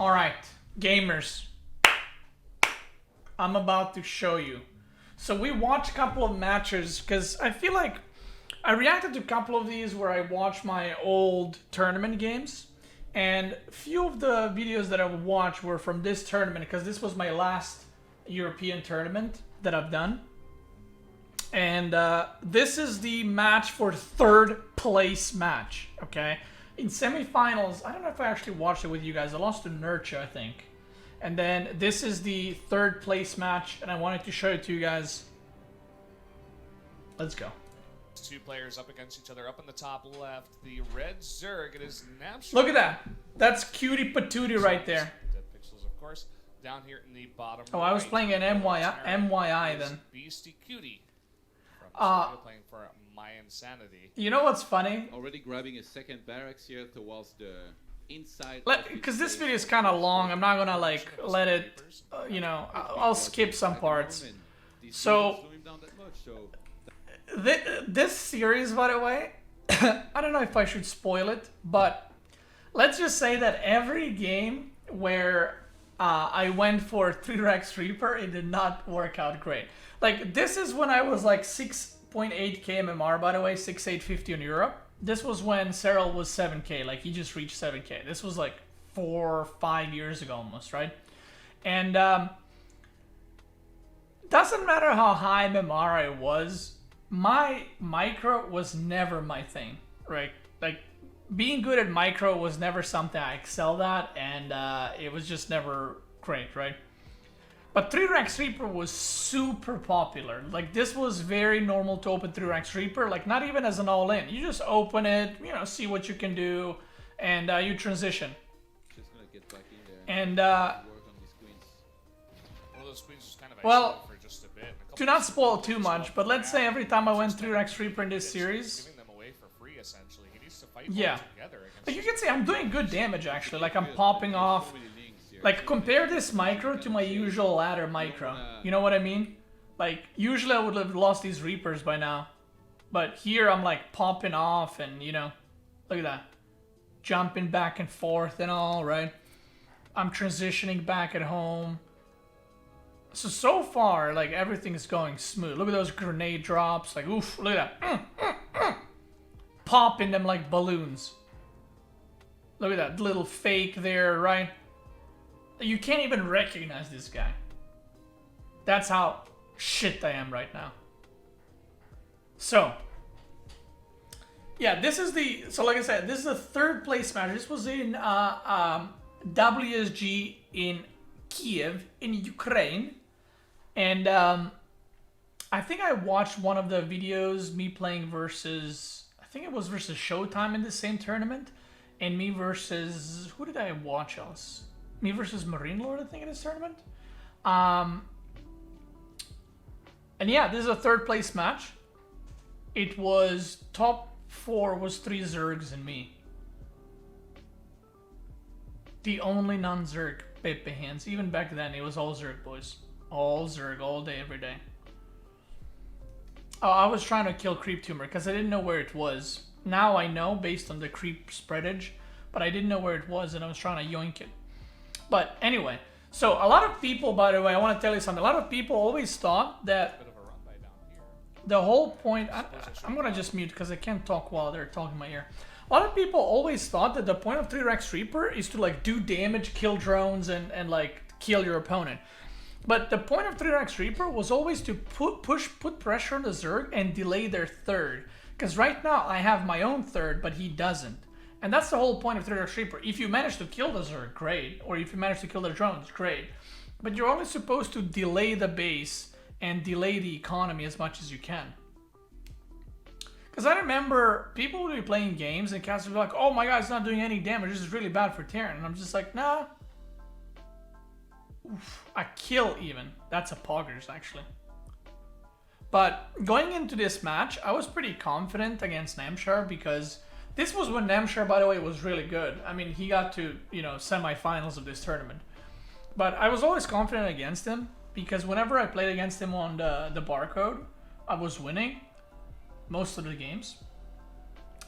Alright, gamers. I'm about to show you. So we watched a couple of matches because I feel like I reacted to a couple of these where I watched my old tournament games. And a few of the videos that I would watch were from this tournament because this was my last European tournament that I've done. And this is the match for third place match, okay? In semifinals, I don't know if I actually watched it with you guys. I lost to Nurture, I think. And then this is the third place match, and I wanted to show it to you guys. Let's go. Two players up against each other. Up in the top left, the red Zerg. It is Namshar. Look at that. That's cutie patootie right there. Dead pixels, of course. Down here in the bottom. Oh, I was playing an MYI then. Beastyqt. From playing for My Insanity. You know what's funny? Already grabbing a second barracks here towards the inside. Because this video is kind of long, I'm not gonna like let it, you know, I'll skip some parts. So, this series, by the way, I don't know if I should spoil it, but let's just say that every game where I went for 3-Rex Reaper, it did not work out great. Like, this is when I was like 6.8k MMR, by the way, 6,850 in Europe. This was when Cyril was 7k, like he just reached 7k. This was like 4 or 5 years ago almost, right? And doesn't matter how high MMR I was, my micro was never my thing, right? Like, being good at micro was never something I excelled at, and it was just never great, right? But 3-Rex Reaper was super popular. Like, this was very normal to open 3-Rex Reaper, like not even as an all-in. You just open it, you know, see what you can do, and you transition. Just gonna get back in there and work on these queens. One of those queens was kind of well, for just a bit. do not spoil too much, but let's say every time I went 3-Rex Reaper in this series, giving them away for free, essentially. He needs to fight yeah, together like you can see I'm doing good damage actually. Like I'm popping off. Like, compare this micro to my usual ladder micro. You know what I mean? Like, usually I would have lost these Reapers by now. But here I'm, like, popping off and, you know, look at that. Jumping back and forth and all, right? I'm transitioning back at home. So far, like, everything is going smooth. Look at those grenade drops. Like, oof, look at that. Popping them like balloons. Look at that little fake there, right? You can't even recognize this guy. That's how shit I am right now. So, yeah, this is the, so like I said, this is the third place match. This was in WSG in Kiev, in Ukraine. And I think I watched one of the videos, me playing versus, I think it was versus Showtime in the same tournament. And me versus, who did I watch else? Me versus Marine Lord, I think, in this tournament. And yeah, this is a third place match. It was top 4 was 3 Zergs and me. The only non-Zerg Pepe hands. Even back then, it was all Zerg, boys. All Zerg, all day, every day. Oh, I was trying to kill Creep Tumor because I didn't know where it was. Now I know based on the creep spreadage, but I didn't know where it was and I was trying to yoink it. But anyway, so a lot of people, by the way, I want to tell you something. A lot of people always thought that the whole point... I'm going to just mute because I can't talk while they're talking in my ear. A lot of people always thought that the point of 3-Rex Reaper is to like do damage, kill drones, and like kill your opponent. But the point of 3-Rex Reaper was always to put pressure on the Zerg and delay their third. Because right now I have my own third, but he doesn't. And that's the whole point of 3-Rex Reaper. If you manage to kill the Zerg, great. Or if you manage to kill the drones, great. But you're only supposed to delay the base and delay the economy as much as you can. Because I remember people would be playing games and casters would be like, oh my god, it's not doing any damage. This is really bad for Terran. And I'm just like, nah. Oof, a kill even. That's a poggers, actually. But going into this match, I was pretty confident against Namshar because this was when Namshar, by the way, was really good. I mean, he got to, you know, semifinals of this tournament. But I was always confident against him because whenever I played against him on the barcode, I was winning most of the games.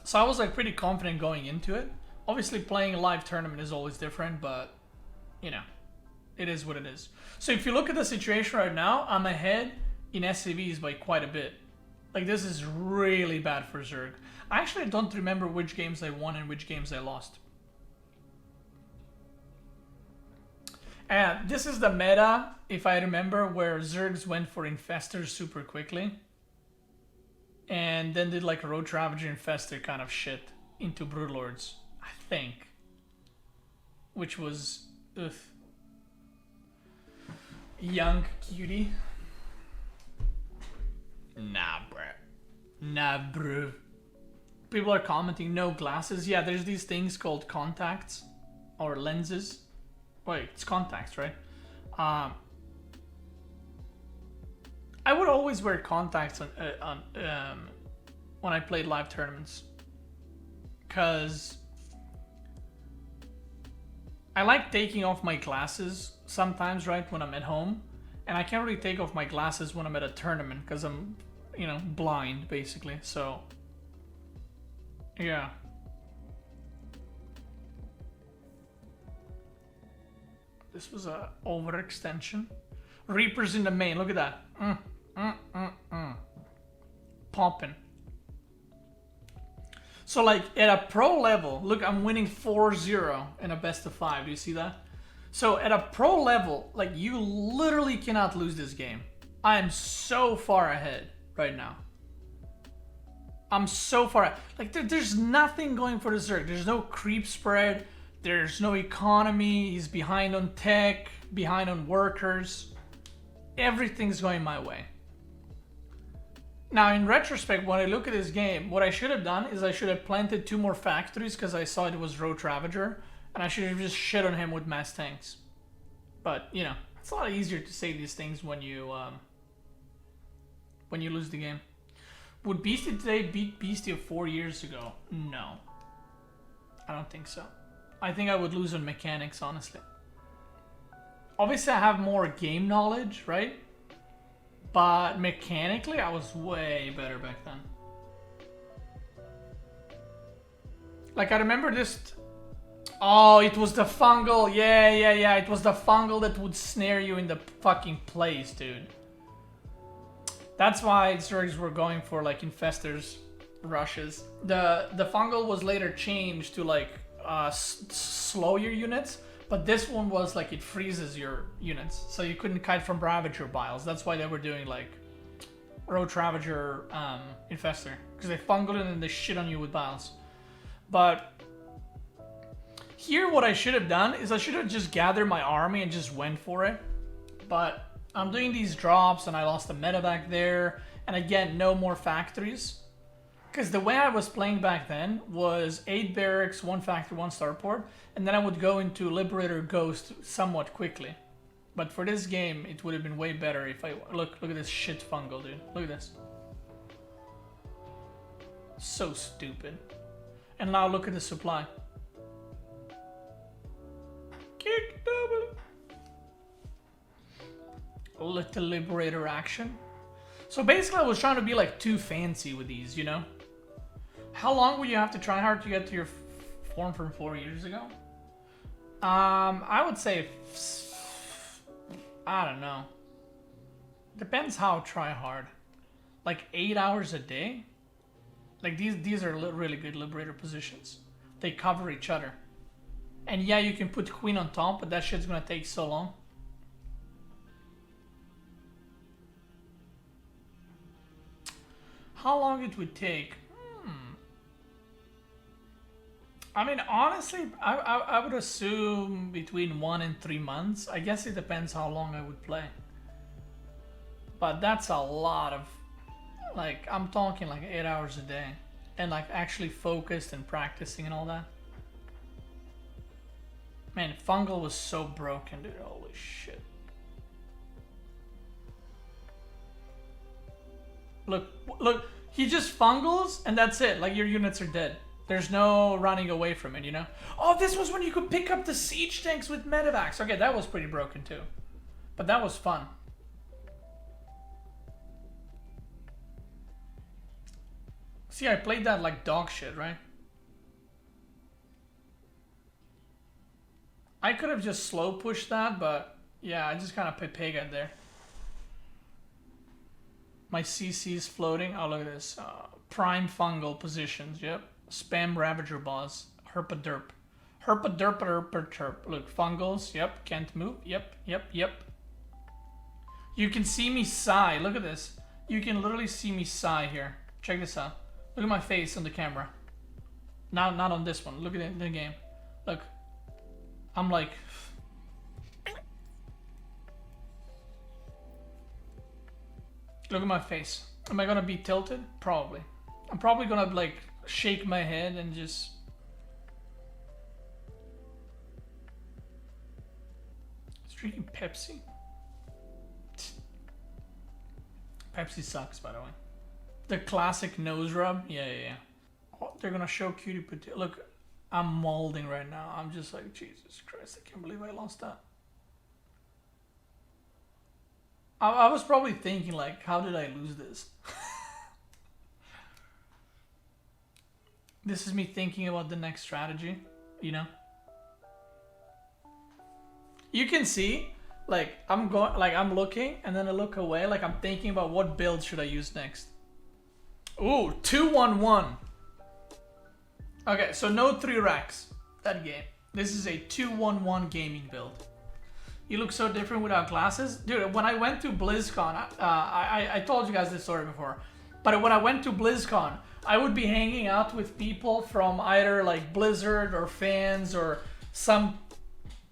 So I was like pretty confident going into it. Obviously playing a live tournament is always different, but you know, it is what it is. So if you look at the situation right now, I'm ahead in SCVs by quite a bit. Like, this is really bad for Zerg. I actually don't remember which games I won and which games I lost. And this is the meta, if I remember, where Zergs went for Infestors super quickly. And then did like Road Ravager Infestor kind of shit into Broodlords, I think. Which was, ugh. Young cutie. Nah, bruh. Nah, bro. People are commenting, no glasses. Yeah, there's these things called contacts or lenses. Wait, it's contacts, right? I would always wear contacts on when I played live tournaments, cause I like taking off my glasses sometimes, right, when I'm at home, and I can't really take off my glasses when I'm at a tournament, cause I'm, you know, blind basically. So, yeah. This was a overextension. Reapers in the main. Look at that. Popping. So like at a pro level, look, I'm winning 4-0 in a best of 5. Do you see that? So at a pro level, like you literally cannot lose this game. I am so far ahead right now. I'm so far ahead. Like there's nothing going for the Zerg. There's no creep spread. There's no economy. He's behind on tech, behind on workers. Everything's going my way. Now, in retrospect, when I look at this game, what I should have done is I should have planted 2 more factories because I saw it was Road Ravager, and I should have just shit on him with mass tanks. But, you know, it's a lot easier to say these things when you lose the game. Would Beastyqt today beat Beastyqt 4 years ago? No. I don't think so. I think I would lose on mechanics, honestly. Obviously, I have more game knowledge, right? But mechanically, I was way better back then. Like, I remember this... Oh, it was the fungal. Yeah. It was the fungal that would snare you in the fucking place, dude. That's why Zergs were going for, like, Infestors rushes. The fungal was later changed to, like, slow your units. But this one was like it freezes your units, so you couldn't kite from Ravager Biles. That's why they were doing like Road Ravager Infestor, because they fungal it and they shit on you with Biles. But here, what I should have done is I should have just gathered my army and just went for it. But I'm doing these drops and I lost the medevac there, and again, no more factories. Because the way I was playing back then was 8 barracks, 1 factory, 1 starport, and then I would go into Liberator Ghost somewhat quickly. But for this game, it would have been way better if I... Look at this shit fungal, dude. Look at this. So stupid. And now look at the supply. Kick double. Little Liberator action. So basically I was trying to be like too fancy with these, you know? How long would you have to try hard to get to your form from 4 years ago? I would say, I don't know. Depends how try hard. Like 8 hours a day? Like these are really good Liberator positions. They cover each other. And yeah, you can put Queen on top, but that shit's gonna take so long. How long it would take? I mean, honestly, I would assume between 1 and 3 months. I guess it depends how long I would play. But that's a lot of, like, I'm talking like 8 hours a day. And like actually focused and practicing and all that. Man, fungal was so broken, dude. Holy shit. Look, he just fungals and that's it. Like your units are dead. There's no running away from it, you know? Oh, this was when you could pick up the siege tanks with medevacs. Okay, that was pretty broken too. But that was fun. See, I played that like dog shit, right? I could have just slow pushed that, but yeah, I just kind of peg there. My CC is floating. Oh, look at this. Prime fungal positions. Yep. Spam Ravager boss. Herpaderp. Herpaderp. Look, fungals. Yep. Can't move. Yep. You can see me sigh. Look at this. You can literally see me sigh here. Check this out. Look at my face on the camera. Not on this one. Look at it in the game. Look. I'm like... Look at my face. Am I gonna be tilted? Probably. I'm probably gonna like shake my head and just... It's drinking Pepsi? Pepsi sucks, by the way. The classic nose rub? Yeah. Oh, they're gonna show cutie potato. Look, I'm molding right now. I'm just like, Jesus Christ, I can't believe I lost that. I was probably thinking like, how did I lose this? This is me thinking about the next strategy, you know? You can see, like, I'm looking and then I look away, like I'm thinking about what build should I use next. Ooh, 2-1-1. Okay, so no 3 racks that game. This is a 2-1-1 gaming build. You look so different without glasses. Dude, when I went to BlizzCon, I told you guys this story before, but when I went to BlizzCon, I would be hanging out with people from either like Blizzard or fans or some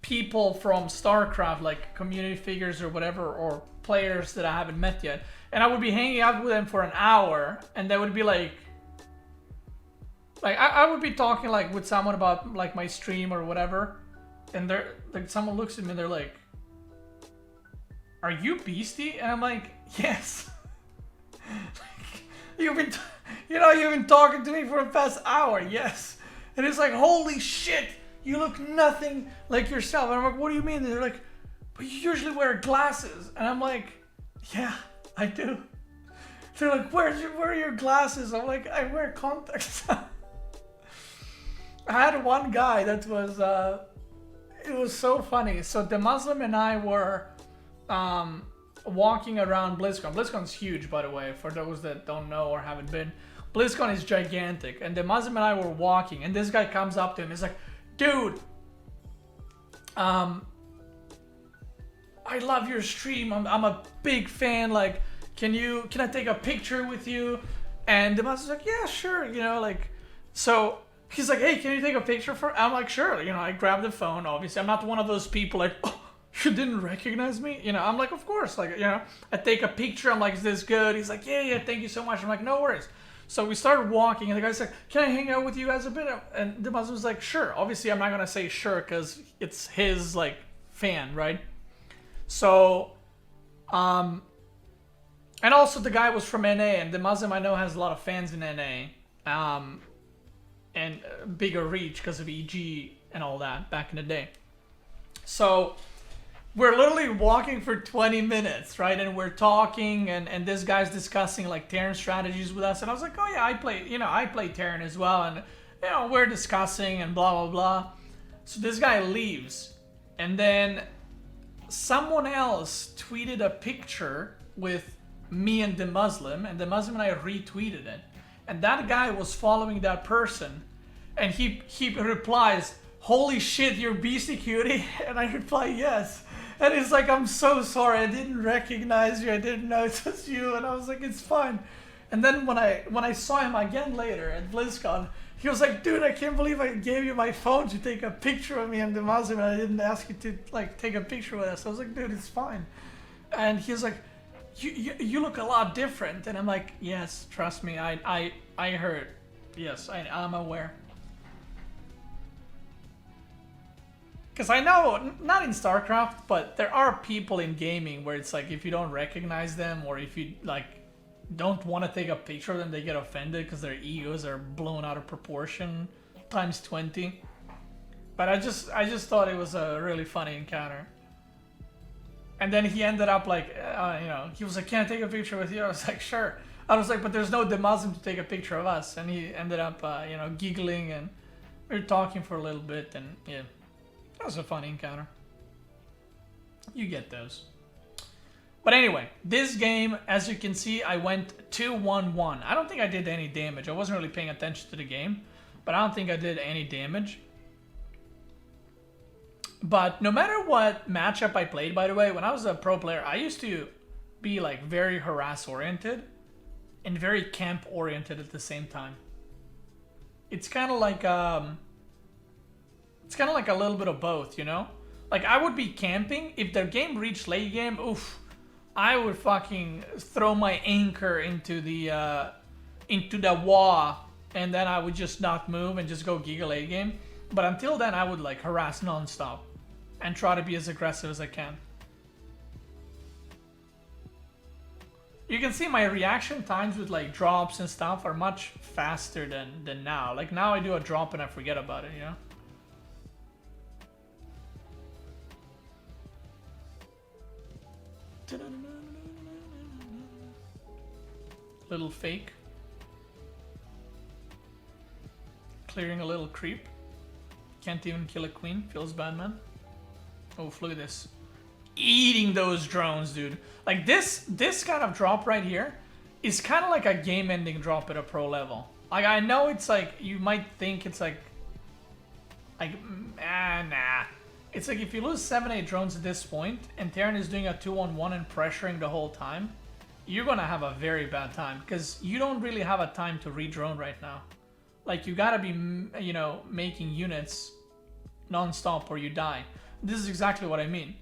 people from StarCraft, like community figures or whatever, or players that I haven't met yet. And I would be hanging out with them for an hour, and they would be like I would be talking like with someone about like my stream or whatever, and they're like, someone looks at me and they're like, "Are you Beasty?" And I'm like, "Yes." Like, you've been talking to me for the past hour, yes. And it's like, "Holy shit, you look nothing like yourself." And I'm like, "What do you mean?" And they're like, "But you usually wear glasses." And I'm like, "Yeah, I do." They're like, where are your glasses?" I'm like, "I wear contacts." I had one guy that was, it was so funny. So the Muslim and I were walking around BlizzCon. BlizzCon's huge, by the way, for those that don't know or haven't been. BlizzCon is gigantic. And the Muslim and I were walking, and this guy comes up to him. He's like, "Dude, I love your stream. I'm a big fan. Like, can I take a picture with you?" And the Muslim's like, "Yeah, sure." You know, like, so he's like, "Hey, can you take a picture for?" I'm like, "Sure." You know, I grab the phone. Obviously, I'm not one of those people like, "Oh, you didn't recognize me?" You know, I'm like, "Of course." Like, you know, I take a picture. I'm like, "Is this good?" He's like, Yeah, thank you so much." I'm like, "No worries." So we started walking, and the guy's like, "Can I hang out with you guys a bit?" And the Muslim's like, "Sure." Obviously, I'm not gonna say sure because it's his like fan, right? So, and also the guy was from NA, and the Muslim I know has a lot of fans in NA, and bigger reach because of EG and all that back in the day. So we're literally walking for 20 minutes, right? And we're talking, and this guy's discussing like Terran strategies with us, and I was like, "Oh yeah, I play Terran as well," and you know, we're discussing and blah blah blah. So this guy leaves, and then someone else tweeted a picture with me and the Muslim, and the Muslim and I retweeted it. And that guy was following that person, and he replies, "Holy shit, you're Beastyqt?" And I reply, "Yes." And he's like, "I'm so sorry, I didn't recognize you, I didn't know it was you." And I was like, "It's fine." And then when I saw him again later at BlizzCon, he was like, "Dude, I can't believe I gave you my phone to take a picture of me and the Muslim, and I didn't ask you to like take a picture with us." I was like, "Dude, it's fine." And he was like, You look a lot different." And I'm like, "Yes, trust me, I heard. Yes, I'm aware." Because I know, not in StarCraft, but there are people in gaming where it's like, if you don't recognize them, or if you like don't want to take a picture of them, they get offended because their egos are blown out of proportion times 20. But I just thought it was a really funny encounter. And then he ended up like, you know, he was like, "Can I take a picture with you?" I was like, "Sure." I was like, "But there's no Muslim to take a picture of us." And he ended up, you know, giggling, and we were talking for a little bit, and yeah, That was a fun encounter. You get those. But anyway, this game, as you can see, I went 2-1-1. I don't think I did any damage. I wasn't really paying attention to the game, but I don't think I did any damage. But no matter what matchup I played, by the way, when I was a pro player, I used to be like very harass-oriented and very camp-oriented at the same time. It's kind of like a little bit of both, you know? Like, I would be camping. If the game reached late game, oof, I would fucking throw my anchor into the wall, and then I would just not move and just go giga late game. But until then, I would like harass non-stop and try to be as aggressive as I can. You can see my reaction times with like drops and stuff are much faster than now. Like now I do a drop and I forget about it, you know? Little fake. Clearing a little creep. Can't even kill a queen. Feels bad, man. Oh, look at this. Eating those drones, dude. Like this kind of drop right here is kind of like a game-ending drop at a pro level. Like I know it's like, you might think it's like nah. It's like if you lose 7-8 drones at this point and Terran is doing a 2-on-1 and pressuring the whole time, you're gonna have a very bad time because you don't really have a time to re-drone right now. Like you gotta be, you know, making units non-stop or you die. This is exactly what I mean.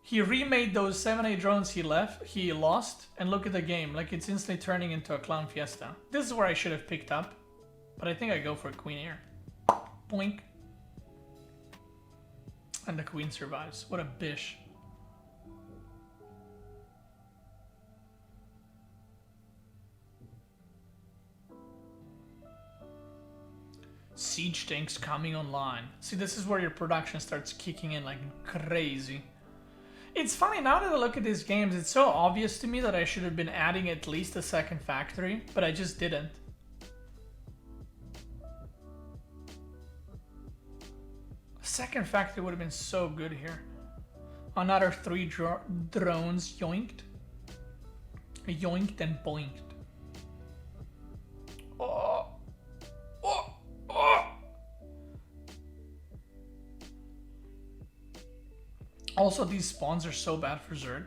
He remade those 7-8 drones he lost, and look at the game, like it's instantly turning into a clown fiesta. This is where I should have picked up, but I think I go for queen here. Boink. And the queen survives. What a bish. Siege tanks coming online. See, this is where your production starts kicking in like crazy. It's funny, now that I look at these games, it's so obvious to me that I should have been adding at least a second factory, but I just didn't. A second factory would have been so good here. Another 3 drones yoinked. Yoinked and boinked. Oh! Oh! Oh! Also, these spawns are so bad for Zerg.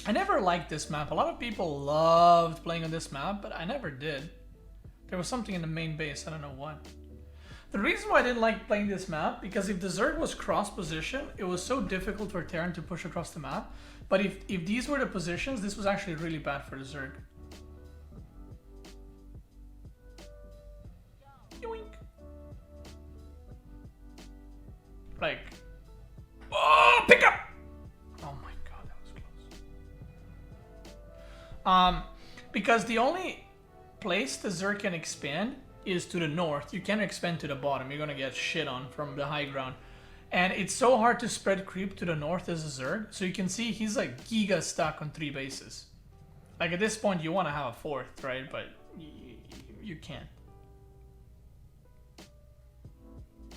I never liked this map. A lot of people loved playing on this map, but I never did. There was something in the main base, I don't know what. The reason why I didn't like playing this map, because if the Zerg was cross position, it was so difficult for Terran to push across the map. But if these were the positions, this was actually really bad for the Zerg. Yoink. Like, oh, pick up! Oh my god, that was close. Because the only place the Zerg can expand is to the north. You can't expand to the bottom. You're gonna get shit on from the high ground. And it's so hard to spread creep to the north as a Zerg. So you can see he's like giga stuck on 3 bases. Like at this point you want to have a 4th, right? But you can't.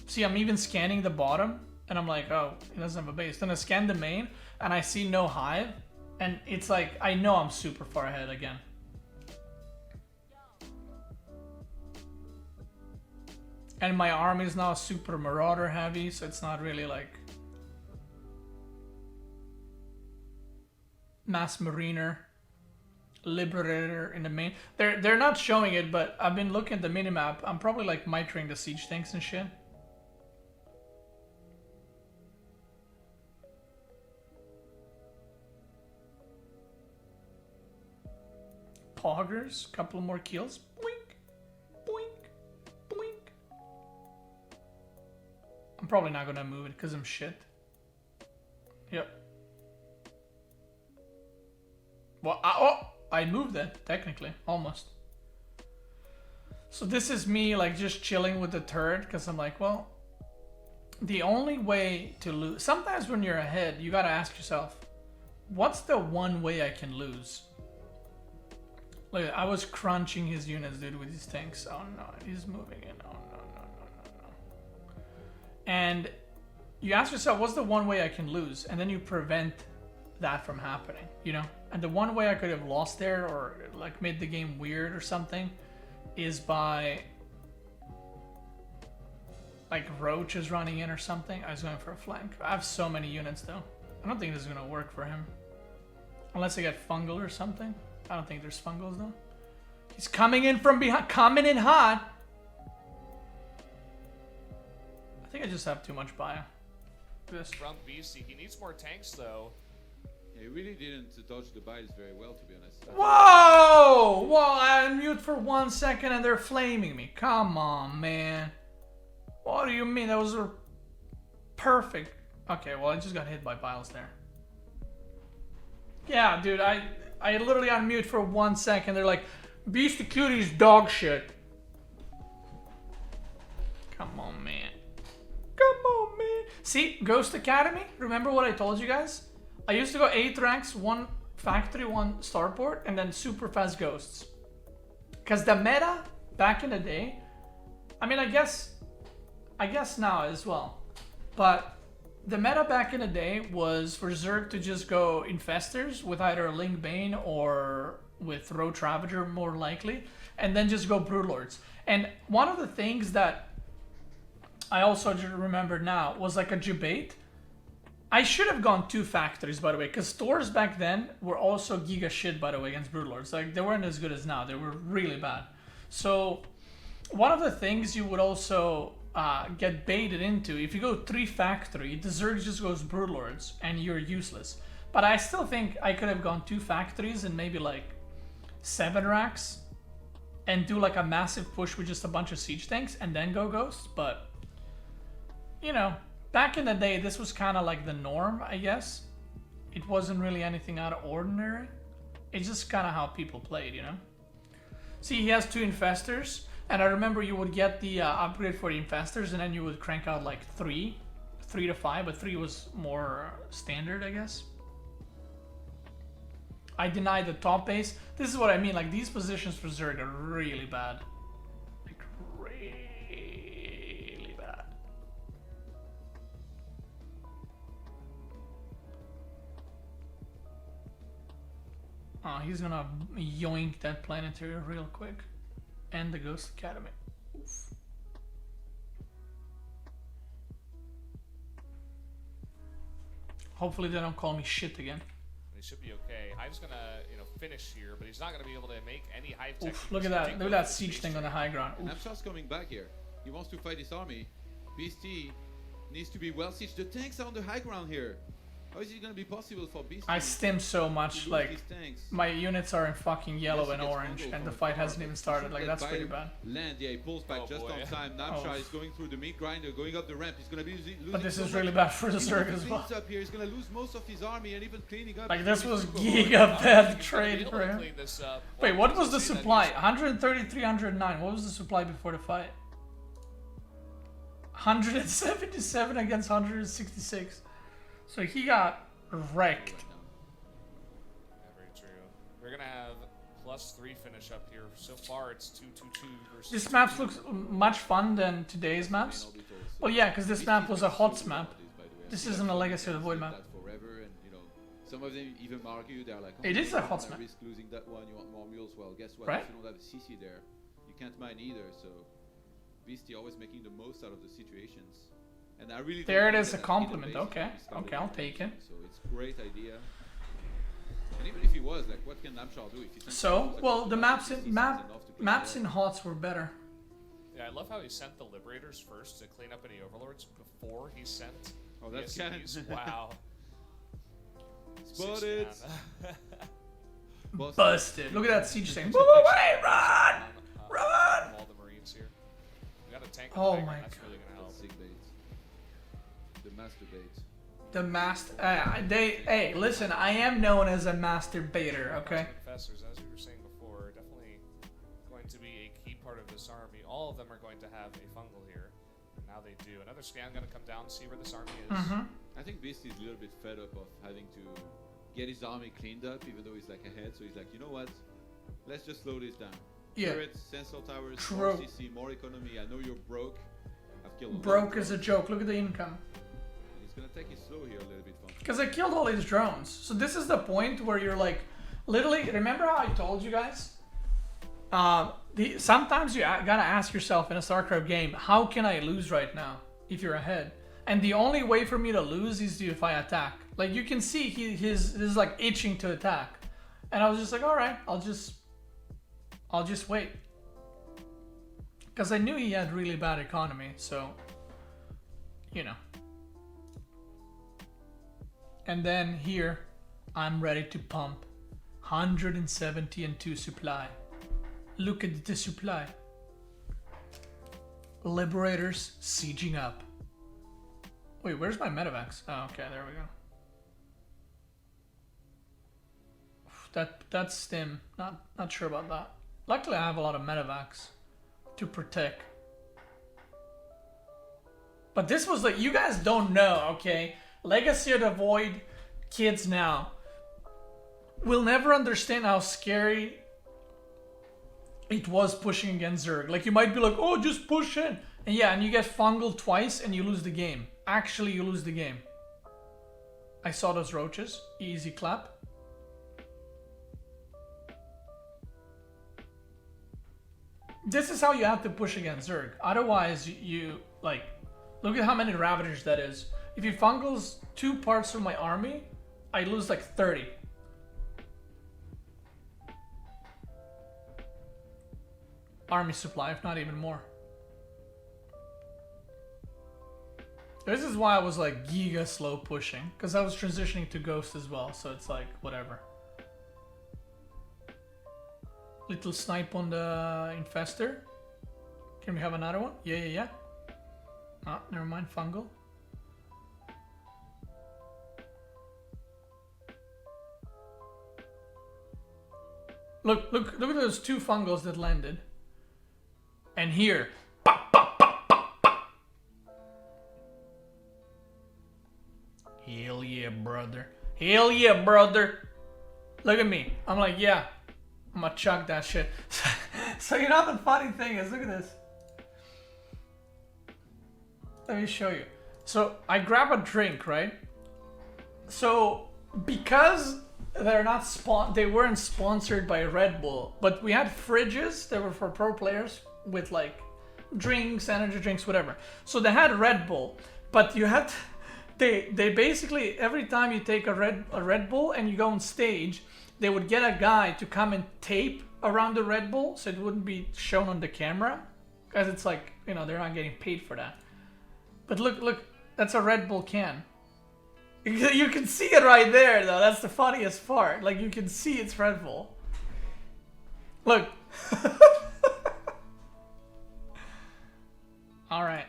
See, I'm even scanning the bottom, and I'm like, oh, it doesn't have a base. Then I scan the main, and I see no hive, and it's like, I know I'm super far ahead again. And my army is now super marauder heavy, so it's not really like mass mariner, liberator in the main. They're not showing it, but I've been looking at the minimap. I'm probably like microing the siege tanks and shit. Poggers, couple more kills. Boink, boink, boink. I'm probably not gonna move it because I'm shit. Yep. Well, I moved it, technically, almost. So this is me like just chilling with the turret because I'm like, well, the only way to lose, sometimes when you're ahead, you gotta ask yourself, what's the one way I can lose? Look, I was crunching his units, dude, with his tanks. Oh no, he's moving in. Oh no, no, no, no, no. And you ask yourself, what's the one way I can lose? And then you prevent that from happening, you know? And the one way I could have lost there or like made the game weird or something is by like Roach is running in or something. I was going for a flank. I have so many units though. I don't think this is gonna work for him. Unless I get fungal or something. I don't think there's fungals though. He's coming in from behind, coming in hot. I think I just have too much bio. This. From BC, he needs more tanks though. Yeah, he really didn't dodge the bites very well, to be honest. Whoa! Whoa! I unmute for 1 second and they're flaming me. Come on, man. What do you mean? That was a perfect. Okay, well I just got hit by biles there. Yeah, dude, I literally unmute for 1 second. They're like, Beastyqt is dog shit. Come on, man. Come on, man. See, Ghost Academy. Remember what I told you guys? I used to go 8 ranks, 1 factory, 1 starport, and then super fast ghosts. Because the meta back in the day, I mean, I guess now as well, but the meta back in the day was for Zerg to just go Infestors with either a Link Bane or with Roach Ravager more likely, and then just go Broodlords. And one of the things that I also just remembered now was like a debate. I should have gone 2 factories, by the way, because Thors back then were also giga shit, by the way, against Broodlords. Like, they weren't as good as now. They were really bad. So, one of the things you would also get baited into, if you go 3 factory, the Zerg just goes Broodlords, and you're useless. But I still think I could have gone 2 factories and maybe like 7 racks, and do like a massive push with just a bunch of siege tanks, and then go Ghosts, but... You know, back in the day, this was kind of like the norm, I guess. It wasn't really anything out of ordinary. It's just kind of how people played, you know? See, he has 2 Infestors, and I remember you would get the upgrade for the Infestors, and then you would crank out like 3 to 5, but 3 was more standard, I guess. I denied the top base. This is what I mean, like these positions for Zerg are really bad. Like, really bad. Oh, he's gonna yoink that planetary real quick. And the Ghost Academy. Oof. Hopefully they don't call me shit again. He should be okay. Hive's gonna, finish here, but he's not gonna be able to make any Hive tech. Oof, look at that. Look at that siege thing on the high ground. Namshar's coming back here. He wants to fight his army. Beasty needs to be well sieged. The tanks are on the high ground here. How is it going to be possible for Beasty? I stim so much, like, my units are in fucking yellow and orange, and the fight hasn't even started, like, that's pretty bad. Land, yeah, he pulls back just on time. Namshar is going through the meat grinder, going up the ramp. He's going to be losing. But this is really bad for the Zerg as well. Up here. He's going to lose most of his army and even cleaning up. Like, this was giga bad trade for him. Wait, what was the supply? 133, 109. What was the supply before the fight? 177 against 166. So he got wrecked. Yeah, very true. We're gonna have +3 finish up here. So far, it's 2-2-2 versus. This map looks much fun than today's maps. Well, yeah, because this map was a HOTS map. This isn't a Legacy of the Void map. Forever, and some of them even argue they're like, it is a HOTS map. Risk losing that one. You want more mules? Well, guess what? Right? If you don't have a CC there, you can't mine either. So, Beasty always making the most out of the situations. And I really there it is, a compliment. Okay, okay, I'll take it. So it's a great idea. And even if he was, like, what can Namshar do if he? So, well, the maps in HOTS were better. Yeah, I love how he sent the Liberators first to clean up any Overlords before he sent. Oh, that's kind of wow. Spotted. Busted. Look at that siege thing. Wait, run! Run! All the Marines here. We got a tank. Oh my God. That's really gonna help. The master bait. The master. Hey, listen. I am known as a master baiter. Okay. Professors, as we were saying before, definitely going to be a key part of this army. All of them are going to have a fungal here. And now they do. Another scan going to come down, see where this army is. I think Beasty is a little bit fed up of having to get his army cleaned up, even though he's like ahead. So he's like, you know what? let's just slow this down. Yeah. Turrets, sensor towers, True. more CC, more economy. I know you're broke. I've killed Broke is a joke. Look at the income. It's gonna take it slow here a little bit. Because I killed all these drones. So this is the point where you're like, literally, remember how I told you guys? Sometimes you gotta ask yourself in a StarCraft game, how can I lose right now if you're ahead? And the only way for me to lose is if I attack. Like you can see he's like itching to attack. And I was just like, all right, I'll just wait. Because I knew he had really bad economy, so, you know. And then here, I'm ready to pump 172 supply. Look at the supply. Liberators sieging up. Wait, where's my medevacs? Oh, okay, there we go. That's stim. Not sure about that. Luckily, I have a lot of medevacs to protect. But this was like, you guys don't know, okay? Legacy of the Void kids now will never understand how scary it was pushing against Zerg. Like, you might be like, oh, just push in. And yeah, and you get fungled twice and you lose the game. Actually, you lose the game. I saw those roaches. Easy clap. This is how you have to push against Zerg. Otherwise, you like, look at how many Ravagers that is. If he fungles 2 parts of my army, I lose like 30. Army supply, if not even more. This is why I was like giga slow pushing, because I was transitioning to Ghost as well, so it's like whatever. Little snipe on the Infestor. Can we have another one? Yeah. Ah, never mind, fungal. Look at those 2 fungals that landed. And here, pop, pop, pop, pop, pop. Hell yeah, brother. Hell yeah, brother. Look at me. I'm like, yeah, I'm gonna chuck that shit. So you know the funny thing is, look at this. Let me show you. So I grab a drink, right? So because they weren't sponsored by Red Bull, but we had fridges that were for pro players with like drinks, energy drinks, whatever. So they had Red Bull, but you had they basically every time you take a Red Bull and you go on stage, they would get a guy to come and tape around the Red Bull so it wouldn't be shown on the camera, because it's like, you know, they're not getting paid for that. But look, that's a Red Bull can. You can see it right there, though. That's the funniest part. Like, you can see it's Red Bull. Look. Alright.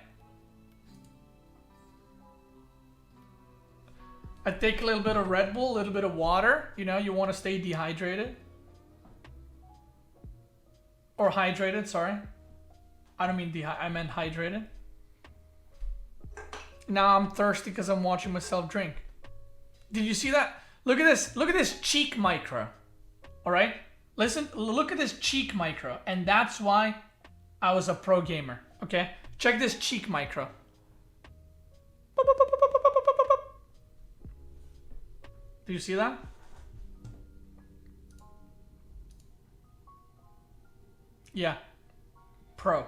I take a little bit of Red Bull, a little bit of water. You know, you want to stay dehydrated. Or hydrated, sorry. I don't mean I meant hydrated. Now I'm thirsty because I'm watching myself drink. Did you see that? Look at this. Look at this cheek micro. Alright? Listen, look at this cheek micro. And that's why I was a pro gamer. Okay? Check this cheek micro. Do you see that? Yeah. Pro.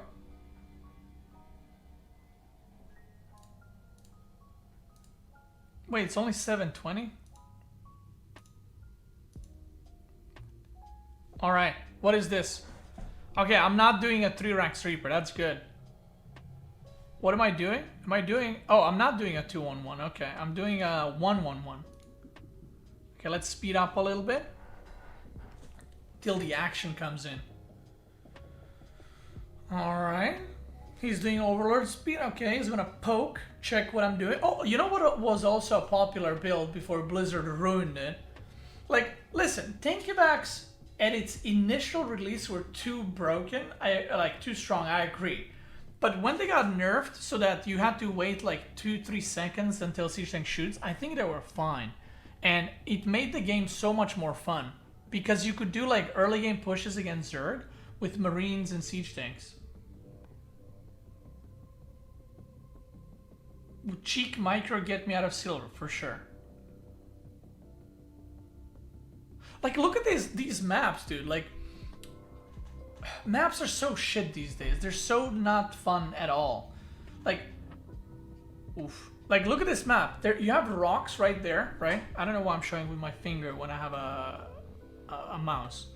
Wait, it's only 720? Alright, what is this? Okay, I'm not doing a 3-rank sweeper, that's good. What am I doing? Am I doing... Oh, I'm not doing a 2-1-1, okay. I'm doing a 1-1-1. Okay, let's speed up a little bit. Till the action comes in. Alright. He's doing Overlord speed. Okay, he's gonna poke. Check what I'm doing. Oh, you know what was also a popular build before Blizzard ruined it? Like, listen, Tankyvacs at its initial release were too broken. Like, too strong, I agree. But when they got nerfed so that you had to wait like 2-3 seconds until Siege Tank shoots, I think they were fine. And it made the game so much more fun. Because you could do like early game pushes against Zerg with Marines and siege tanks. Would cheek micro get me out of silver for sure? Like, look at these maps, dude. Like, maps are so shit these days. They're so not fun at all. Like, oof. Like, look at this map. There, you have rocks right there, right? I don't know why I'm showing with my finger when I have a mouse.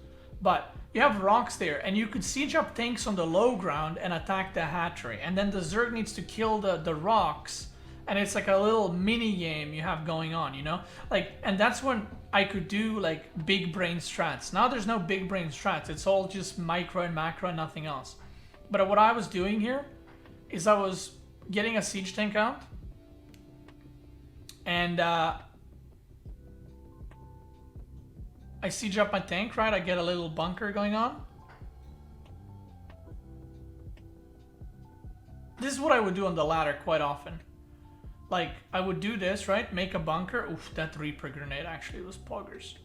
But you have rocks there, and you could siege up tanks on the low ground and attack the hatchery. And then the Zerg needs to kill the rocks, and it's like a little mini game you have going on, you know? Like, and that's when I could do like big brain strats. Now there's no big brain strats. It's all just micro and macro and nothing else. But what I was doing here is I was getting a siege tank out, and I siege up my tank, right? I get a little bunker going on. This is what I would do on the ladder quite often. Like, I would do this, right? Make a bunker. Oof, that Reaper grenade actually was poggers.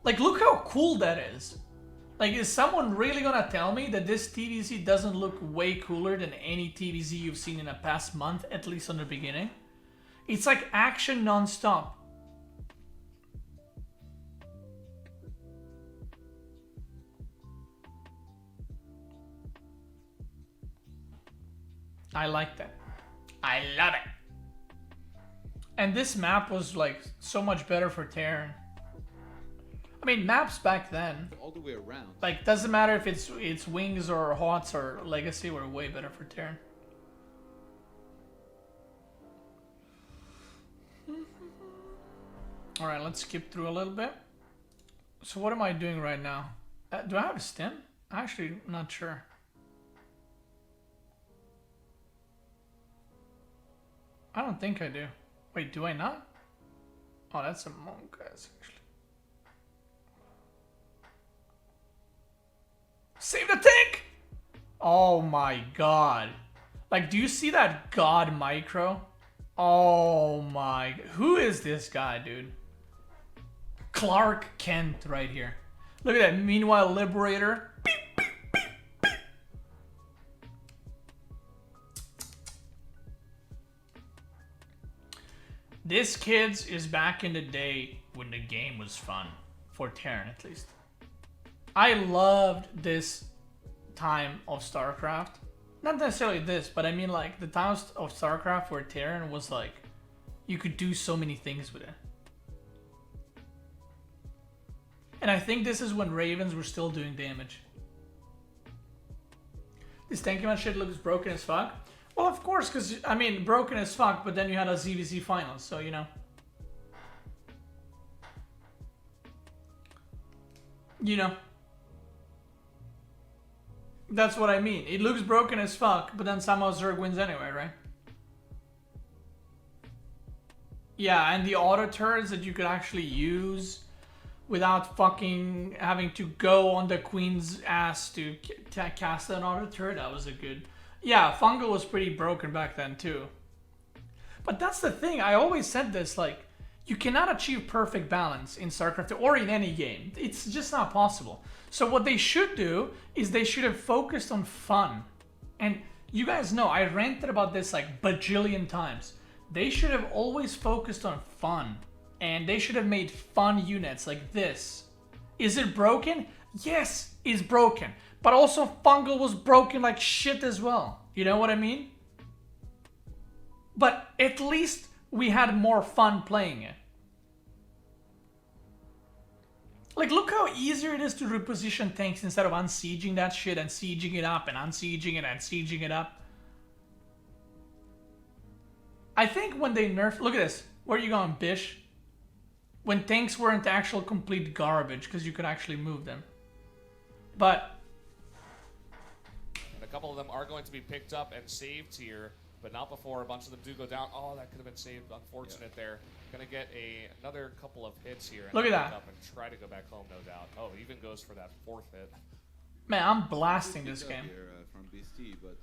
Like, look how cool that is. Like, is someone really gonna tell me that this TVZ doesn't look way cooler than any TVZ you've seen in the past month, at least on the beginning? It's like action non-stop. I like that. I love it. And this map was like so much better for Terran. I mean, maps back then, All the way around. like, doesn't matter if it's Wings or HOTS or Legacy, were way better for Terran. All right, let's skip through a little bit. So what am I doing right now? Do I have a stim? Actually, not sure. I don't think I do. Wait, do I not? Oh, that's a monk, guys, actually. Save the tank! Oh my god. Like, do you see that god micro? Oh my... Who is this guy, dude? Clark Kent right here. Look at that. Meanwhile, Liberator. Beep, beep, beep, beep. This, kids, is back in the day when the game was fun. For Terran, at least. I loved this time of StarCraft. Not necessarily this, but I mean like the times of StarCraft where Terran was like, you could do so many things with it. And I think this is when Ravens were still doing damage. This tanky man shit looks broken as fuck. Well, of course, because, I mean, broken as fuck, but then you had a ZVZ finals, so, you know. You know. That's what I mean. It looks broken as fuck, but then somehow Zerg wins anyway, right? Yeah, and the auto turrets that you could actually use without fucking having to go on the queen's ass to cast an auto turret, that was a good... Yeah, Fungal was pretty broken back then too. But that's the thing, I always said this, like, you cannot achieve perfect balance in StarCraft or in any game. It's just not possible. So what they should do is they should have focused on fun. And you guys know, I ranted about this like bajillion times. They should have always focused on fun. And they should have made fun units like this. Is it broken? Yes, it's broken. But also Fungal was broken like shit as well. You know what I mean? But at least we had more fun playing it. Like, look how easier it is to reposition tanks instead of unsieging that shit and sieging it up and unsieging it and sieging it up. I think when they nerfed... Look at this. Where are you going, Bish? When tanks weren't actual complete garbage because you could actually move them. But... And a couple of them are going to be picked up and saved here, but not before a bunch of them do go down. Oh, that could have been saved. Unfortunate there. Gonna get another couple of hits here. And look at that. Up and try to go back home, no doubt. Oh, even goes for that fourth hit. Man, I'm blasting this game. Here, from Beastyqt, but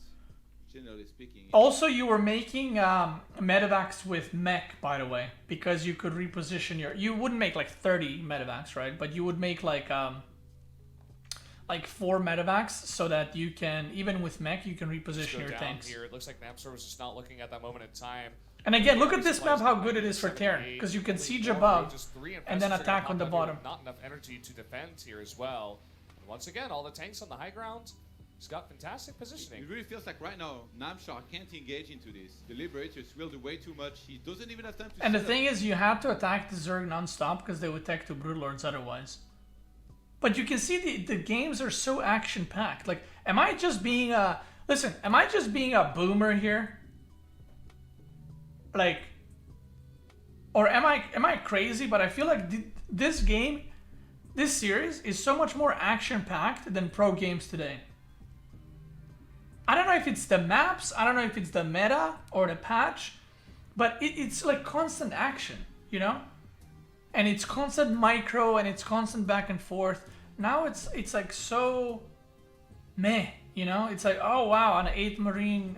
generally speaking. Also, you were making medevacs with mech, by the way, because you could reposition your. You wouldn't make like 30 medevacs, right? But you would make like 4 medevacs so that you can, even with mech, you can reposition your tanks. Here. It looks like Namshar was just not looking at that moment in time. And again, look at this map, how good it is for Terran, because you can siege above and then attack on the bottom. Not enough energy to defend here as well. And once again, all the tanks on the high ground. He's got fantastic positioning. It really feels like right now, Namshar can't engage into this. The Liberators will do way too much. He doesn't even have time to. And the thing is, you have to attack the Zerg non-stop because they would tech to Broodlords otherwise. But you can see the games are so action-packed. Like, am I just being a... Listen, am I just being a boomer here? Like... Or am I crazy? But I feel like this game, this series, is so much more action-packed than pro games today. I don't know if it's the maps, I don't know if it's the meta or the patch, but it's like constant action, you know? And it's constant micro and it's constant back and forth. Now it's like so meh, you know? It's like, oh wow, an 8 marine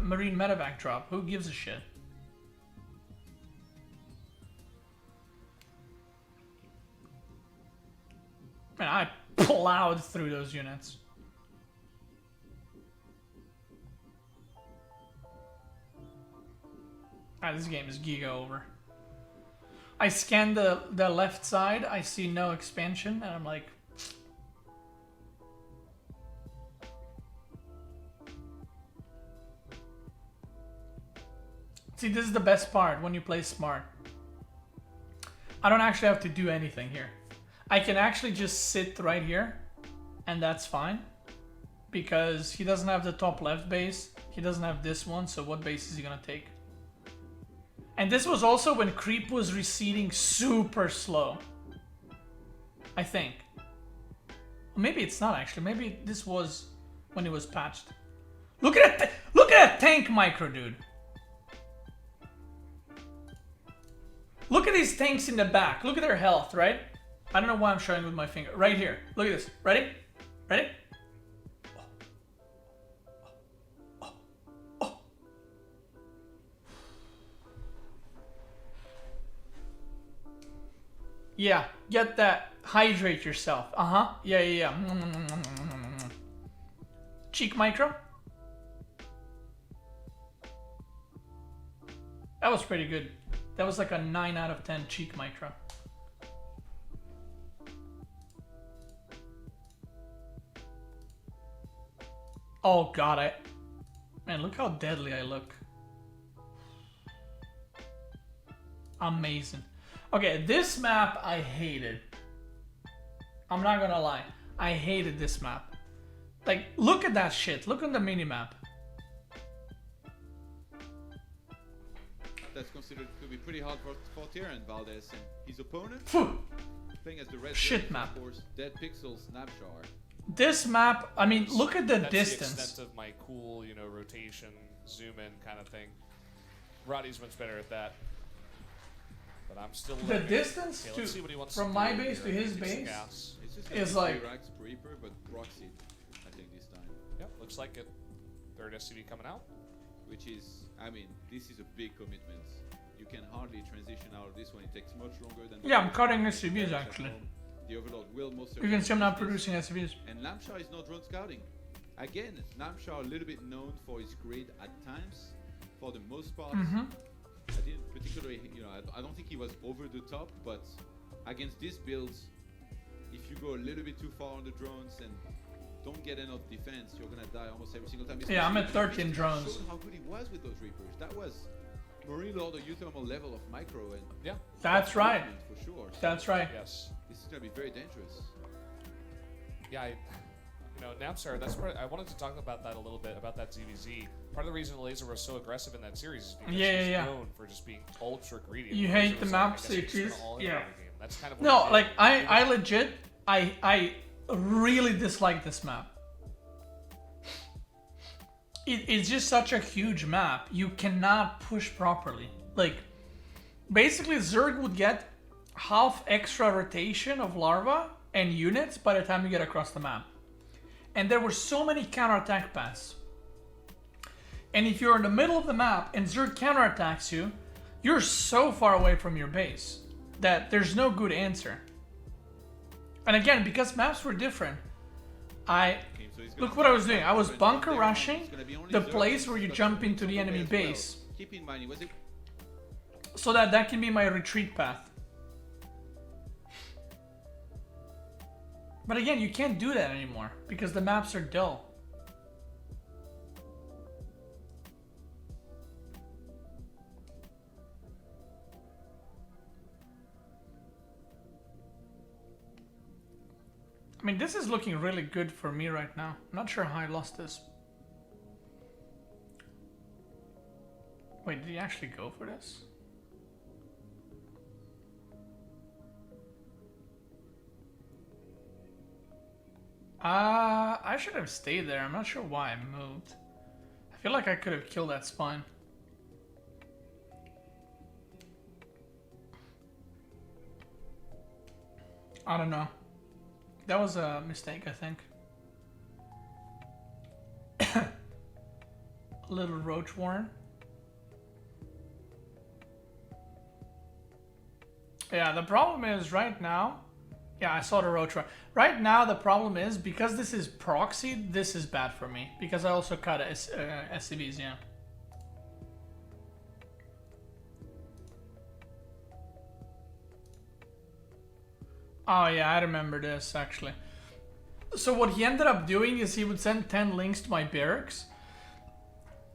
medevac drop. Who gives a shit? Man, I plowed through those units. Ah, this game is giga over. I scan the left side, I see no expansion, and I'm like... See, this is the best part when you play smart. I don't actually have to do anything here. I can actually just sit right here, and that's fine. Because he doesn't have the top left base, he doesn't have this one, so what base is he gonna take? And this was also when creep was receding super slow. I think. Maybe it's not actually. Maybe this was when it was patched. Look at that tank micro, dude. Look at these tanks in the back. Look at their health, right? I don't know why I'm showing with my finger. Right here. Look at this. Ready? Ready? Yeah, get that. Hydrate yourself. Uh-huh. Yeah. Cheek micro. That was pretty good. That was like a 9 out of 10 cheek micro. Oh god, man, look how deadly I look. Amazing. Okay, this map I hated. I'm not gonna lie. I hated this map. Like, look at that shit. Look on the minimap. That's considered to be pretty hard for Terran, Valdez and his opponent. Phew. Playing as the red Shit Zerg, map. Of course, Dead Pixels, Namshar. This map, I mean, look at the That's distance. the extent of my cool, you know, rotation, zoom in kind of thing. Roddy's much better at that. But I'm still The learning. distance Okay, let's see what he wants from to my do base here. to his Take some base gas. It's just is like like... Rax Reaper, but proxied, I think this time. Yep, looks like it. Third SCV coming out. Which is, I mean, this is a big commitment. You can hardly transition out of this one. It takes much longer than... Yeah, I'm cutting SCVs actually. The Overlord will most You can see I'm not certainly producing SCVs. And Namshar is not drone scouting. Again, Namshar a little bit known for his grid at times. For the most part, I didn't particularly, you know, I don't think he was over the top, but against this build, if you go a little bit too far on the drones and don't get enough defense, you're gonna die almost every single time. Yeah, I'm at Especially 13 Beastyqt drones. showed how good he was with those Reapers. That was Marine Lord or Uthermal level of micro, and Yeah. That's right. for sure. So That's right. Yes. this is gonna be very dangerous. Yeah, you know, Namshar, that's part. I wanted to talk about that a little bit, about that ZVZ. Part of the reason Laser was so aggressive in that series is because he's known for just being ultra greedy. You And hate Laser the was maps, like, I guess it he's is- gonna all in yeah. on the game. That's kind of what No, he like, did. I legit, I really dislike this map. It's just such a huge map. You cannot push properly. Like, basically Zerg would get half extra rotation of larva and units by the time you get across the map. And there were so many counterattack paths. And if you're in the middle of the map and Zerg counterattacks you, you're so far away from your base that there's no good answer. And again, because maps were different, look what I was doing. I was bunker rushing the place where you jump into the enemy base. Keep in mind, So that can be my retreat path. But again, you can't do that anymore because the maps are dull. I mean, this is looking really good for me right now. I'm not sure how I lost this. Wait, did he actually go for this? I should have stayed there. I'm not sure why I moved. I feel like I could have killed that spawn. I don't know. That was a mistake, I think. A little roach warren. Yeah, the problem is right now. Yeah, I saw the roach warren. Right now, the problem is because this is proxy, this is bad for me. Because I also cut SCVs, yeah. Oh yeah, I remember this actually. So what he ended up doing is he would send 10 links to my barracks.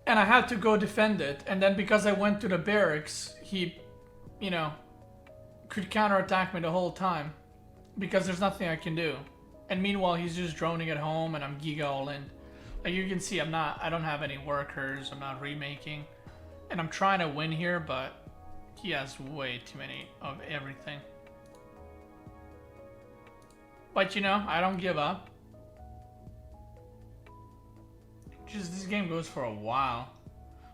And I had to go defend it. And then because I went to the barracks, he, you know, could counterattack me the whole time. Because there's nothing I can do. And meanwhile, he's just droning at home and I'm giga all in. Like you can see, I don't have any workers, I'm not remaking. And I'm trying to win here, but he has way too many of everything. But you know, I don't give up. Just this game goes for a while.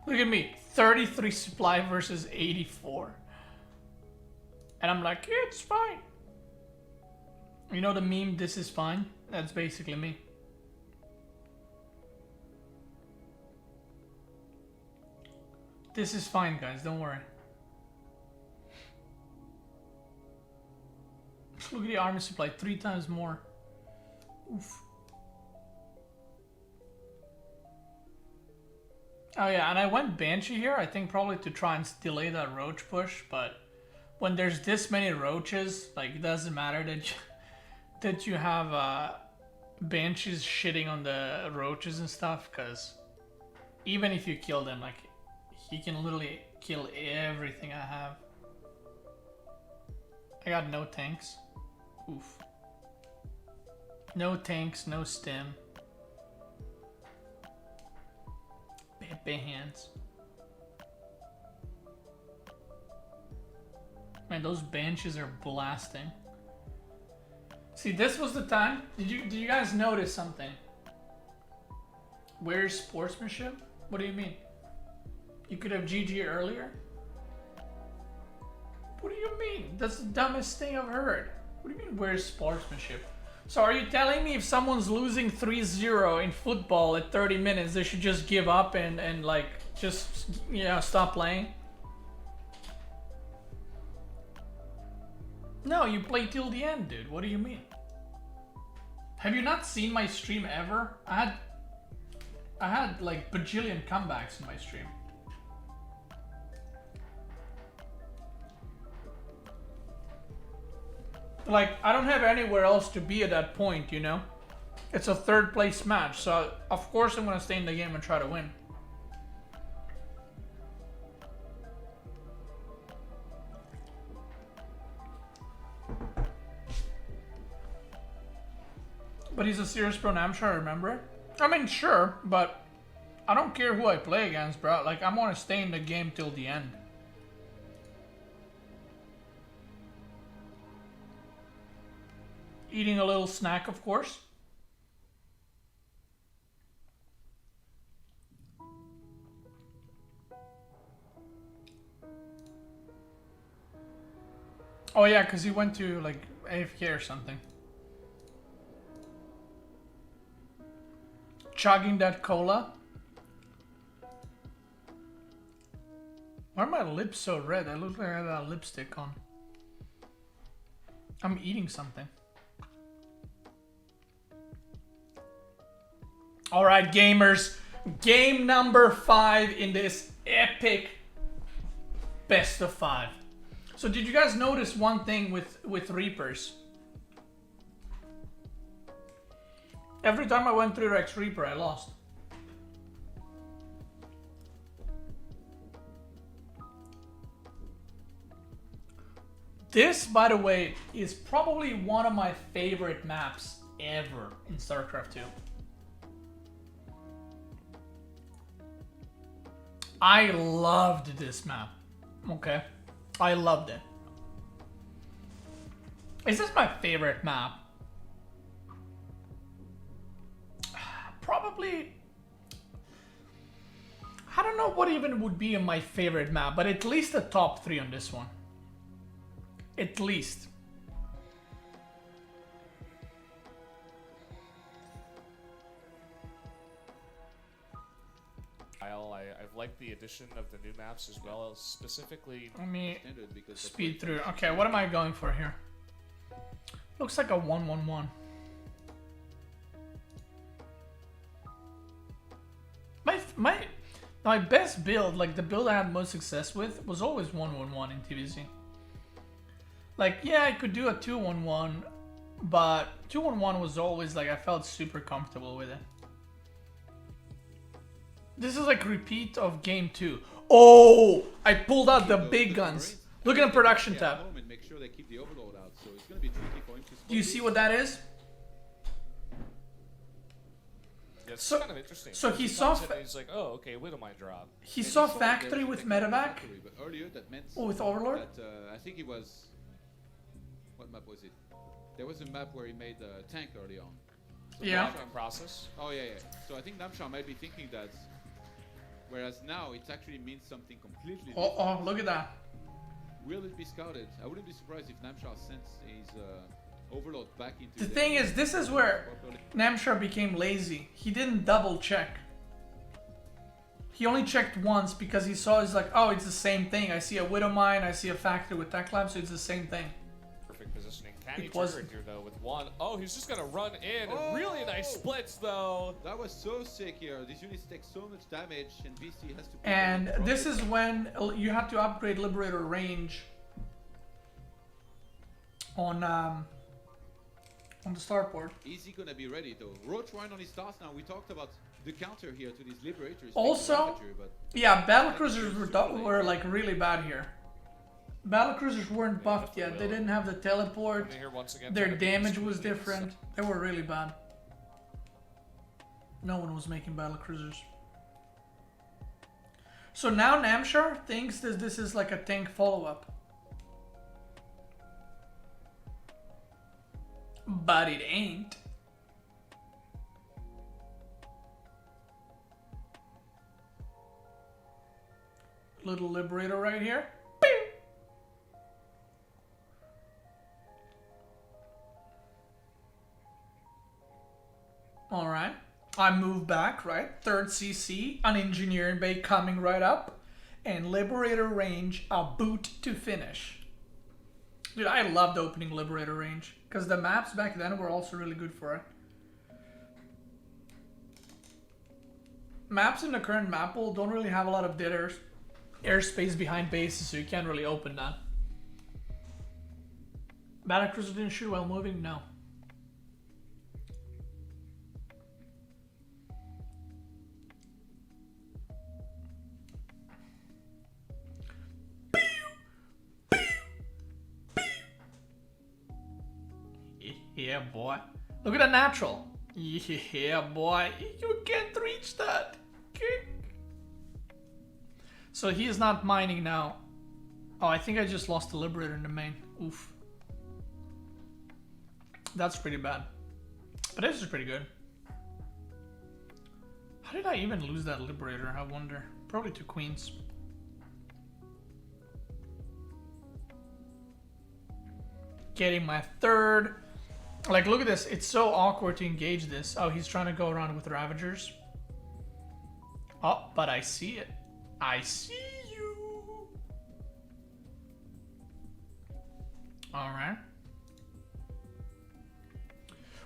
Look at me, 33 supply versus 84. And I'm like, it's fine. You know the meme, this is fine? That's basically me. This is fine, guys, don't worry. Look at the army supply, 3 times more. Oof. Oh yeah, and I went Banshee here, I think probably to try and delay that roach push, but when there's this many roaches, like it doesn't matter that you have Banshees shitting on the roaches and stuff, because even if you kill them, like he can literally kill everything I have. I got no tanks. Oof. No tanks, no stim. Pepe hands. Man, those Banshees are blasting. See, this was the time. Did you guys notice something? Where's sportsmanship? What do you mean? You could have GG earlier? What do you mean? That's the dumbest thing I've heard. What do you mean, where's sportsmanship? So are you telling me if someone's losing 3-0 in football at 30 minutes, they should just give up and like, just, you know, stop playing? No, you play till the end, dude. What do you mean? Have you not seen my stream ever? I had like bajillion comebacks in my stream. Like, I don't have anywhere else to be at that point, you know? It's a 3rd place match, so of course I'm gonna stay in the game and try to win. But he's a serious pro Namshar, remember? I mean, sure, but I don't care who I play against, bro. Like, I want to stay in the game till the end. Eating a little snack, of course. Oh yeah, because he went to, like, AFK or something. Chugging that cola. Why are my lips so red? I look like I have a lipstick on. I'm eating something. Alright, gamers. Game number 5 in this epic best of 5. So did you guys notice one thing with Reapers? Every time I went through Rex Reaper, I lost. This, by the way, is probably one of my favorite maps ever in StarCraft 2. I loved this map. Okay. I loved it. Is this my favorite map? Probably. I don't know what even would be in my favorite map, but at least the top 3 on this one. At least. I've liked the addition of the new maps as well, specifically. Let me speed through. Okay, what am I going for here? Looks like a 1-1-1. My best build, like the build I had most success with, was always 1-1-1 in TVZ. Like, yeah, I could do a 2-1-1, but 2-1-1 was always like, I felt super comfortable with it. This is like repeat of game 2. Oh, I pulled out the big guns. Look at the production tab. Do you see what that is? Yeah, it's kind of interesting. So he saw. He's like, oh, okay, Widow might drop. He saw factory with medevac. Earlier, that meant Oh, with Overlord. that, I think it was. What map was it? There was a map where he made a tank early on. So Yeah. In process. Oh yeah. So I think Namshar might be thinking that. Whereas now it actually means something completely different. Oh, look at that. Will it be scouted? I wouldn't be surprised if Namshar sends his Overlord back into The thing is, this is where Namshar became lazy. He didn't double check. He only checked once because he saw, he's like, oh, it's the same thing. I see a Widow Mine, I see a factory with Tech Lab, so it's the same thing. Perfect positioning. Can he trigger it here though with one? Oh, he's just gonna run in. Oh! Really nice splits though. That was so sick here. These units take so much damage, and Beasty has to. And this is when you have to upgrade Liberator range on the starport. Is he gonna be ready though? Roach Wine on his stars now. We talked about the counter here to these Liberators. Also, Ravager, but yeah, battlecruisers were like really bad here. Battlecruisers weren't buffed yet. They didn't have the teleport. Here once again, Their damage was different. They were really bad. No one was making battlecruisers. So now Namshar thinks that this is like a tank follow-up. But it ain't. Little Liberator right here. Alright. I move back, right? 3rd CC, an Engineering Bay coming right up. And Liberator range, a boot to finish. Dude, I loved opening Liberator range. Because the maps back then were also really good for it. Maps in the current map pool don't really have a lot of dead airspace behind bases, so you can't really open that. Battlecruiser didn't shoot while moving? No. Yeah, boy. Look at the natural. Yeah, boy. You can't reach that. Okay. So he is not mining now. Oh, I think I just lost the Liberator in the main. Oof. That's pretty bad. But this is pretty good. How did I even lose that Liberator, I wonder? Probably to Queens. Getting my 3rd. Like, look at this. It's so awkward to engage this. Oh, he's trying to go around with Ravagers. Oh, but I see it. I see you. Alright.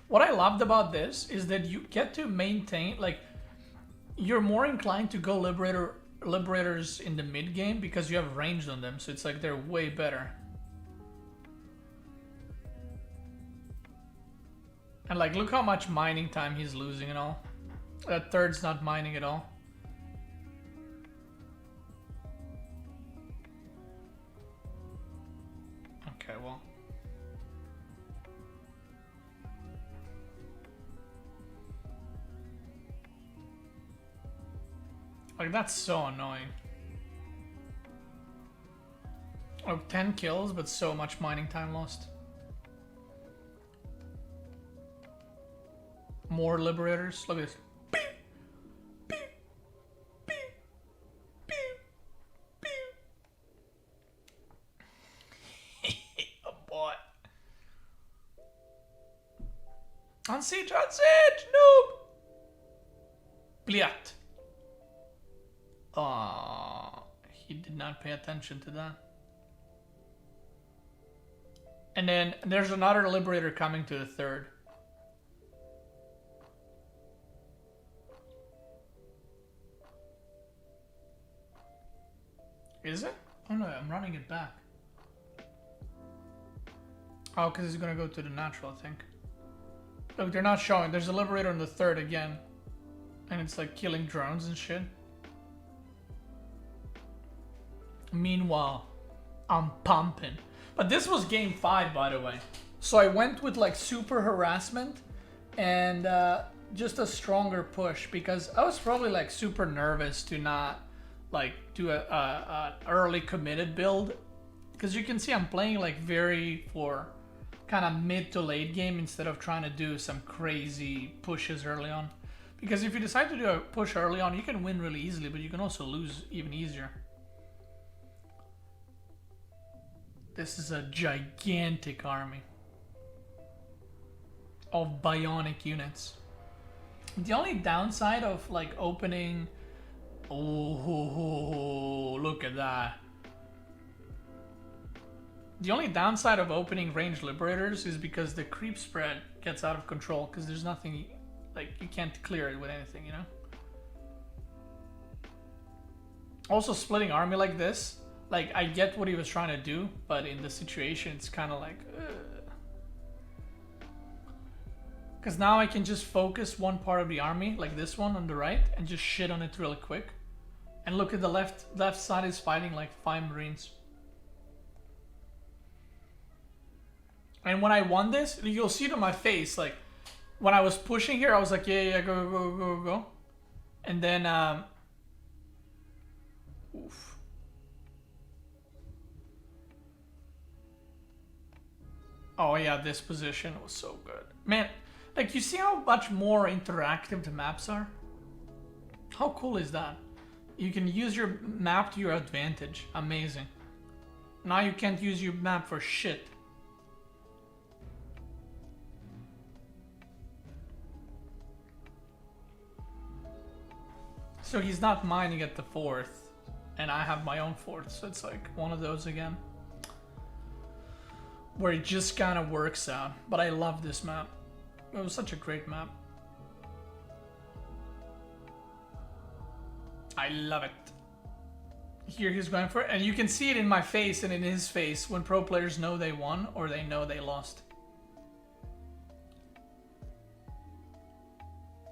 What I loved about this is that you get to maintain, like, you're more inclined to go Liberators in the mid game because you have range on them, so it's like they're way better. And like, look how much mining time he's losing and all. That third's not mining at all. Okay, well. Like, that's so annoying. Oh, 10 kills, but so much mining time lost. More Liberators. Look at this. Beep, beep, beep, beep, beep. Oh boy. On siege, noob! Beastyqt. Aww, he did not pay attention to that. And then there's another Liberator coming to the third. Is it? Oh no, I'm running it back. Oh, because it's gonna go to the natural, I think. Look, they're not showing. There's a Liberator in the third again. And it's like killing drones and shit. Meanwhile, I'm pumping. But this was game 5, by the way. So I went with like super harassment and just a stronger push because I was probably like super nervous to not like do a early committed build. Because you can see I'm playing like very for kind of mid to late game instead of trying to do some crazy pushes early on. Because if you decide to do a push early on, you can win really easily, but you can also lose even easier. This is a gigantic army of bionic units. The only downside of like opening... Oh, look at that. The only downside of opening ranged Liberators is because the creep spread gets out of control because there's nothing, like you can't clear it with anything, you know? Also splitting army like this, like, I get what he was trying to do, but in the situation, it's kind of like, because now I can just focus one part of the army, like this one on the right, and just shit on it really quick. And look at the left side is fighting like 5 Marines. And when I won this, you'll see it on my face, like, when I was pushing here, I was like, yeah, go, go, go, go. And then, oof. Oh yeah, this position was so good. Man, like you see how much more interactive the maps are? How cool is that? You can use your map to your advantage. Amazing. Now you can't use your map for shit. So he's not mining at the 4th, and I have my own 4th, so it's like one of those again. Where it just kind of works out. But I love this map. It was such a great map. I love it. Here he's going for it. And you can see it in my face and in his face when pro players know they won or they know they lost.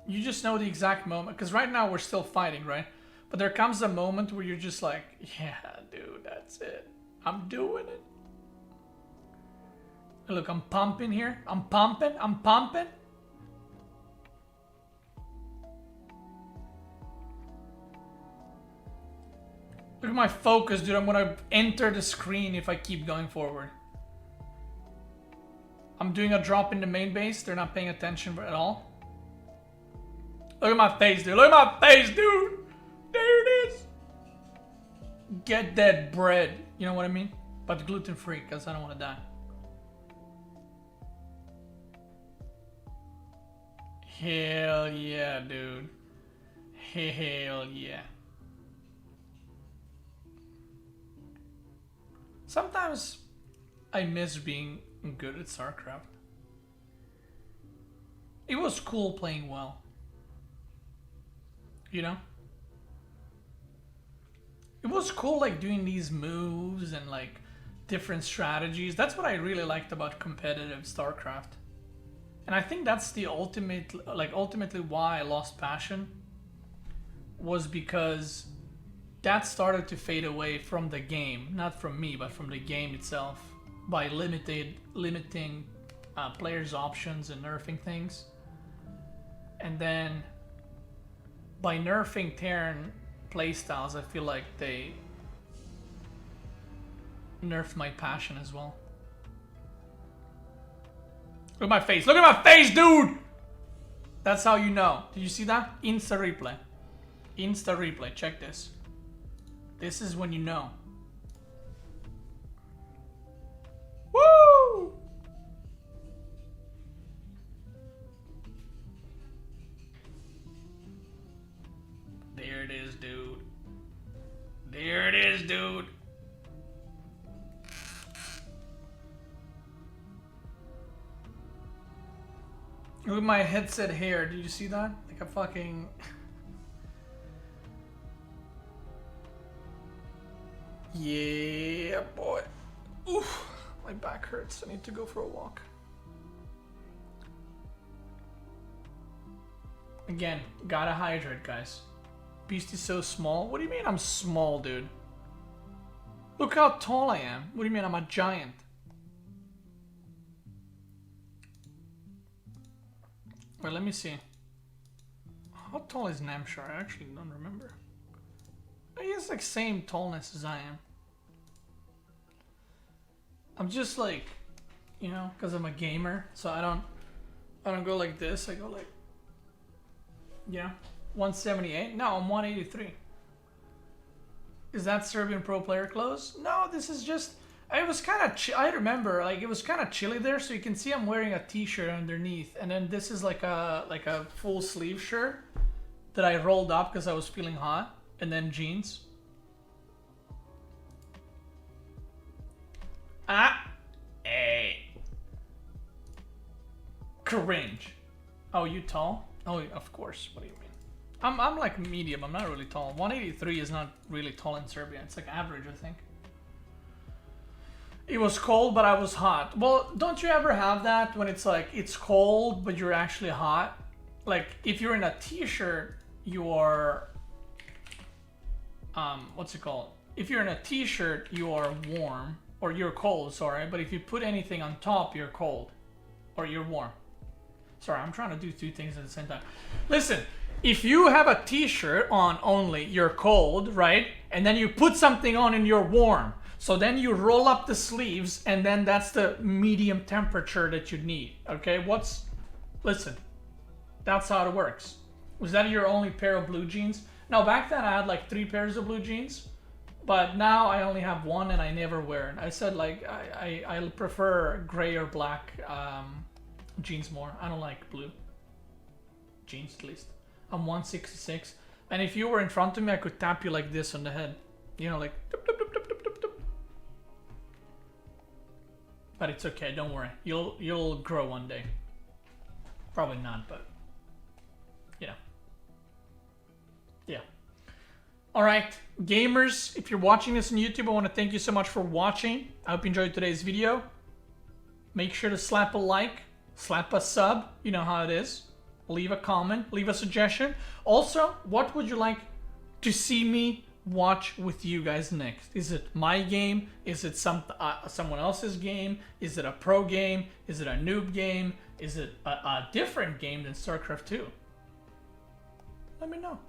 You just know the exact moment. Because right now we're still fighting, right? But there comes a moment where you're just like, yeah, dude, that's it. I'm doing it. Look, I'm pumping here. I'm pumping. I'm pumping. Look at my focus, dude. I'm gonna enter the screen if I keep going forward. I'm doing a drop in the main base. They're not paying attention at all. Look at my face, dude. Look at my face, dude. There it is. Get that bread. You know what I mean? But gluten-free, because I don't want to die. Hell yeah, dude. Hell yeah. Sometimes I miss being good at StarCraft. It was cool playing well. You know? It was cool like doing these moves and like different strategies. That's what I really liked about competitive StarCraft. And I think that's the ultimately why I lost passion, was because that started to fade away from the game, not from me, but from the game itself, by limiting players' options and nerfing things. And then by nerfing Terran playstyles, I feel like they nerfed my passion as well. Look at my face. Look at my face, dude! That's how you know. Did you see that? Insta replay. Insta replay. Check this. This is when you know. Woo! There it is, dude. There it is, dude. Look at my headset hair. Did you see that? Like a fucking... Yeah, boy. Oof. My back hurts. I need to go for a walk. Again, gotta hydrate, guys. Beast is so small. What do you mean I'm small, dude? Look how tall I am. What do you mean I'm a giant? Wait, let me see. How tall is Namshar? I actually don't remember. He has like same tallness as I am. I'm just like, you know, because I'm a gamer, so I don't go like this. I go like, yeah, 178. No, I'm 183. Is that Serbian pro player clothes? No, this is just. It was kind of. I remember, like, it was kind of chilly there, so you can see I'm wearing a T-shirt underneath, and then this is like a full sleeve shirt that I rolled up because I was feeling hot, and then jeans. Hey. Cringe. Oh, you tall? Oh, of course. What do you mean? I'm like medium. I'm not really tall. 183 is not really tall in Serbia. It's like average, I think. It was cold, but I was hot. Well, don't you ever have that when it's like, it's cold, but you're actually hot? Like, if you're in a t-shirt, you are... what's it called? If you're in a t-shirt, you are warm. Or you're cold, sorry. But if you put anything on top, you're cold. Or you're warm. Sorry, I'm trying to do two things at the same time. Listen, if you have a t-shirt on only, you're cold, right? And then you put something on and you're warm. So then you roll up the sleeves, and then that's the medium temperature that you need, okay? Listen, that's how it works. Was that your only pair of blue jeans? No, back then I had like 3 pairs of blue jeans, but now I only have 1 and I never wear it. I said like, I prefer gray or black jeans more. I don't like blue jeans, at least. I'm 166, and if you were in front of me, I could tap you like this on the head. You know, like... Doop, doop, doop, doop, doop, doop, doop. But it's okay, don't worry. You'll grow one day. Probably not, but you know. Yeah. Alright, gamers, if you're watching this on YouTube, I want to thank you so much for watching. I hope you enjoyed today's video. Make sure to slap a like, slap a sub, you know how it is. Leave a comment, leave a suggestion. Also, what would you like to see me watch with you guys next? Is it my game? Is it someone else's game? Is it a pro game? Is it a noob game? Is it a different game than StarCraft 2? Let me know.